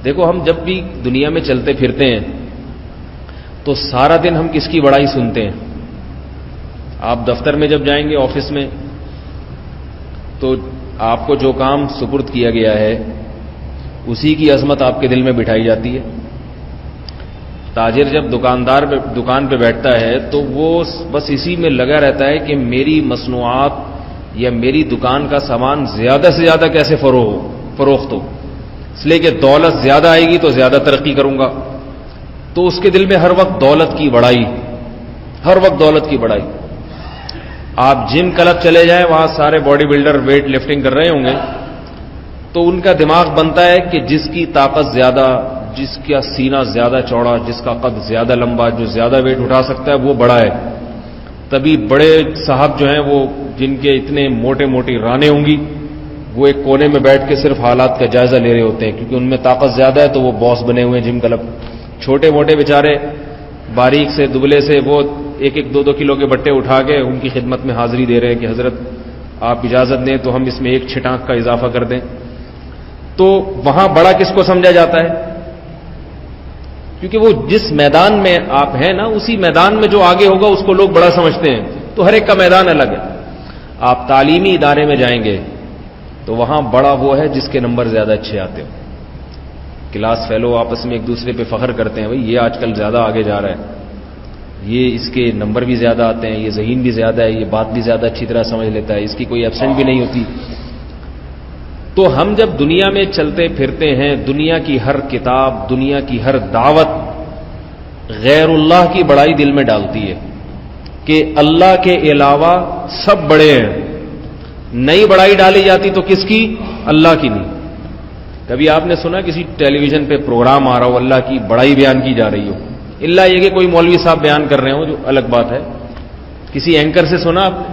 دیکھو ہم جب بھی دنیا میں چلتے پھرتے ہیں تو سارا دن ہم کس کی بڑائی سنتے ہیں؟ آپ دفتر میں جب جائیں گے، آفس میں، تو آپ کو جو کام سپرد کیا گیا ہے اسی کی عظمت آپ کے دل میں بٹھائی جاتی ہے۔ تاجر جب دکان پہ بیٹھتا ہے تو وہ بس اسی میں لگا رہتا ہے کہ میری مصنوعات یا میری دکان کا سامان زیادہ سے زیادہ کیسے فروخت ہو، اس لیے کہ دولت زیادہ آئے گی تو زیادہ ترقی کروں گا۔ تو اس کے دل میں ہر وقت دولت کی بڑائی، ہر وقت دولت کی بڑائی۔ آپ جم کلب چلے جائیں، وہاں سارے باڈی بلڈر ویٹ لفٹنگ کر رہے ہوں گے، تو ان کا دماغ بنتا ہے کہ جس کی طاقت زیادہ، جس کا سینہ زیادہ چوڑا، جس کا قد زیادہ لمبا، جو زیادہ ویٹ اٹھا سکتا ہے وہ بڑا ہے۔ تبھی بڑے صاحب جو ہیں وہ جن کے اتنے موٹے موٹی رانیں ہوں گی، وہ ایک کونے میں بیٹھ کے صرف حالات کا جائزہ لے رہے ہوتے ہیں، کیونکہ ان میں طاقت زیادہ ہے تو وہ باس بنے ہوئے ہیں جم کلب۔ چھوٹے موٹے بیچارے باریک سے دبلے سے وہ 1-2 کلو کے بٹے اٹھا کے ان کی خدمت میں حاضری دے رہے ہیں کہ حضرت آپ اجازت دیں تو ہم اس میں 1 چھٹانک کا اضافہ کر دیں۔ تو وہاں بڑا کس کو سمجھا جاتا ہے؟ کیونکہ وہ جس میدان میں آپ ہیں نا، اسی میدان میں جو آگے ہوگا اس کو لوگ بڑا سمجھتے ہیں، تو ہر ایک کا میدان الگ ہے۔ آپ تعلیمی ادارے میں جائیں گے تو وہاں بڑا وہ ہے جس کے نمبر زیادہ اچھے آتے ہو۔ کلاس فیلو آپس میں ایک دوسرے پہ فخر کرتے ہیں، بھائی یہ آج کل زیادہ آگے جا رہا ہے، یہ اس کے نمبر بھی زیادہ آتے ہیں، یہ ذہین بھی زیادہ ہے، یہ بات بھی زیادہ اچھی طرح سمجھ لیتا ہے، اس کی کوئی ایبسنٹ بھی نہیں ہوتی۔ تو ہم جب دنیا میں چلتے پھرتے ہیں، دنیا کی ہر کتاب، دنیا کی ہر دعوت غیر اللہ کی بڑائی دل میں ڈالتی ہے کہ اللہ کے علاوہ سب بڑے ہیں۔ نئی بڑائی ڈالی جاتی تو کس کی؟ اللہ کی نہیں۔ کبھی آپ نے سنا کسی ٹیلی ویژن پہ پروگرام آ رہا ہو، اللہ کی بڑائی بیان کی جا رہی ہو؟ اللہ یہ کہ کوئی مولوی صاحب بیان کر رہے ہوں، جو الگ بات ہے۔ کسی اینکر سے سنا آپ نے؟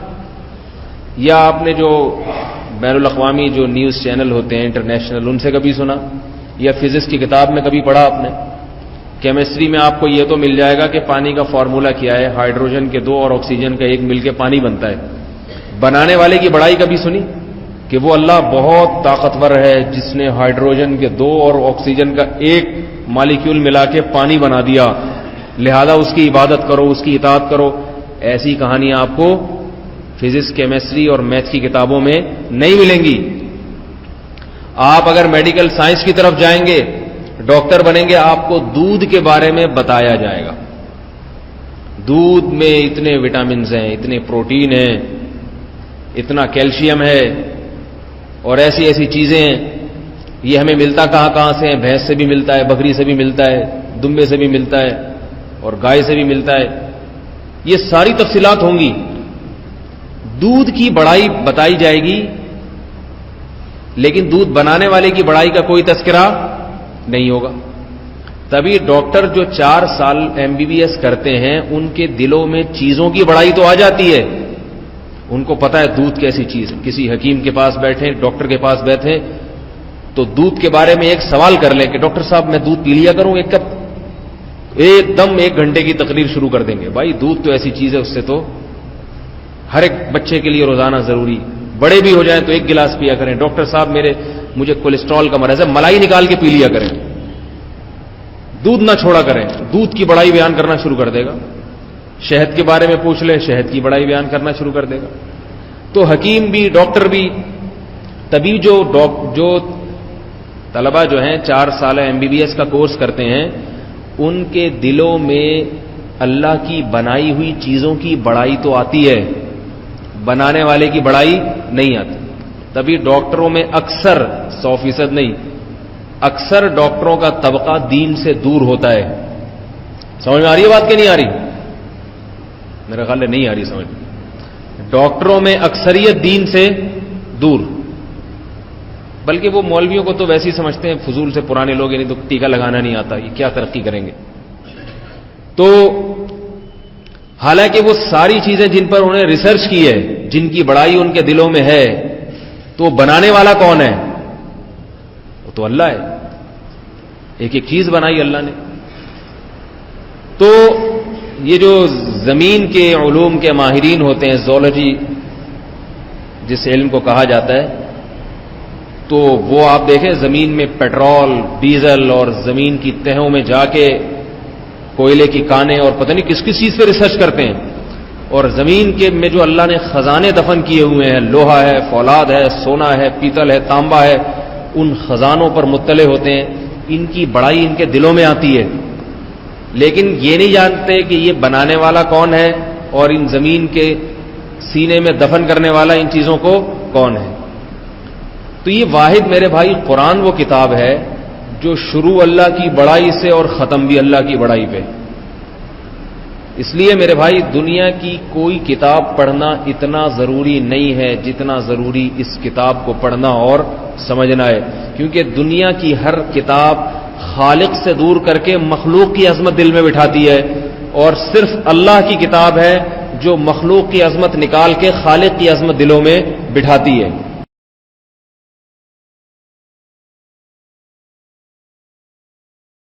یا آپ نے جو بین الاقوامی جو نیوز چینل ہوتے ہیں انٹرنیشنل، ان سے کبھی سنا؟ یا فزکس کی کتاب میں کبھی پڑھا آپ نے؟ کیمسٹری میں آپ کو یہ تو مل جائے گا کہ پانی کا فارمولا کیا ہے، ہائیڈروجن کے 2 اور آکسیجن کا 1 مل کے پانی بنتا ہے۔ بنانے والے کی بڑائی کبھی سنی؟ کہ وہ اللہ بہت طاقتور ہے جس نے ہائیڈروجن کے 2 اور آکسیجن کا 1 مالیکیول ملا کے پانی بنا دیا، لہذا اس کی عبادت کرو، اس کی اطاعت کرو۔ ایسی کہانیاں آپ کو فزکس، کیمسٹری اور میتھ کی کتابوں میں نہیں ملیں گی۔ آپ اگر میڈیکل سائنس کی طرف جائیں گے، ڈاکٹر بنیں گے، آپ کو دودھ کے بارے میں بتایا جائے گا۔ دودھ میں اتنے وٹامنز ہیں، اتنے پروٹین ہیں، اتنا کیلشیم ہے اور ایسی ایسی چیزیں ہیں۔ یہ ہمیں ملتا کہاں سے ہے؟ بھینس سے بھی ملتا ہے، بکری سے بھی ملتا ہے، دمبے سے بھی ملتا ہے اور گائے سے بھی ملتا ہے۔ یہ ساری تفصیلات ہوں گی، دودھ کی بڑائی بتائی جائے گی، لیکن دودھ بنانے والے کی بڑائی کا کوئی تذکرہ نہیں ہوگا۔ تبھی ڈاکٹر جو 4 سال MBBS کرتے ہیں، ان کے دلوں میں چیزوں کی بڑائی تو آ جاتی ہے، ان کو پتا ہے دودھ کیسی چیز ہے۔ کسی حکیم کے پاس بیٹھیں، ڈاکٹر کے پاس بیٹھیں تو دودھ کے بارے میں ایک سوال کر لیں کہ ڈاکٹر صاحب میں دودھ پی لیا کروں 1 کپ، ایک دم 1 گھنٹے کی تقریر شروع کر دیں گے۔ بھائی دودھ تو ایسی چیز ہے، اس سے تو ہر ایک بچے کے لیے روزانہ ضروری، بڑے بھی ہو جائیں تو 1 گلاس پیا کریں۔ ڈاکٹر صاحب مجھے کولیسٹرول کا مرض ہے، ملائی نکال کے پی لیا کریں، دودھ نہ چھوڑا کریں۔ دودھ کی بڑائی بیان کرنا شروع کر دے گا۔ شہد کے بارے میں پوچھ لیں، شہد کی بڑائی بیان کرنا شروع کر دے گا۔ تو حکیم بھی، ڈاکٹر بھی، تبھی جو طلبہ جو ہیں 4 سال MBBS کا کورس کرتے ہیں، ان کے دلوں میں اللہ کی بنائی ہوئی چیزوں کی بڑائی تو آتی ہے، بنانے والے کی بڑائی نہیں آتی۔ تبھی ڈاکٹروں میں اکثر 100% نہیں، اکثر ڈاکٹروں کا طبقہ دین سے دور ہوتا ہے۔ سمجھ میں آ رہی ہے بات کہ نہیں آ رہی؟ میرا خیال ہے نہیں آ رہی سمجھ میں۔ ڈاکٹروں میں اکثریت دین سے دور، بلکہ وہ مولویوں کو تو ویسے ہی سمجھتے ہیں فضول سے پرانے لوگ، یعنی تو ٹیکہ لگانا نہیں آتا، یہ کیا ترقی کریں گے۔ تو حالانکہ وہ ساری چیزیں جن پر انہوں نے ریسرچ کی ہے، جن کی بڑائی ان کے دلوں میں ہے، تو بنانے والا کون ہے؟ وہ تو اللہ ہے۔ ایک ایک چیز بنائی اللہ نے۔ تو یہ جو زمین کے علوم کے ماہرین ہوتے ہیں، زولوجی جس علم کو کہا جاتا ہے، تو وہ آپ دیکھیں زمین میں پیٹرول ڈیزل اور زمین کی تہوں میں جا کے کوئلے کی کانیں اور پتہ نہیں کس کس چیز پہ ریسرچ کرتے ہیں، اور زمین کے میں جو اللہ نے خزانے دفن کیے ہوئے ہیں، لوہا ہے، فولاد ہے، سونا ہے، پیتل ہے، تانبا ہے، ان خزانوں پر مطلع ہوتے ہیں. ان کی بڑائی ان کے دلوں میں آتی ہے، لیکن یہ نہیں جانتے کہ یہ بنانے والا کون ہے اور ان زمین کے سینے میں دفن کرنے والا ان چیزوں کو کون ہے. تو یہ واحد میرے بھائی قرآن وہ کتاب ہے جو شروع اللہ کی بڑائی سے اور ختم بھی اللہ کی بڑائی پہ. اس لیے میرے بھائی دنیا کی کوئی کتاب پڑھنا اتنا ضروری نہیں ہے جتنا ضروری اس کتاب کو پڑھنا اور سمجھنا ہے، کیونکہ دنیا کی ہر کتاب خالق سے دور کر کے مخلوق کی عظمت دل میں بٹھاتی ہے، اور صرف اللہ کی کتاب ہے جو مخلوق کی عظمت نکال کے خالق کی عظمت دلوں میں بٹھاتی ہے.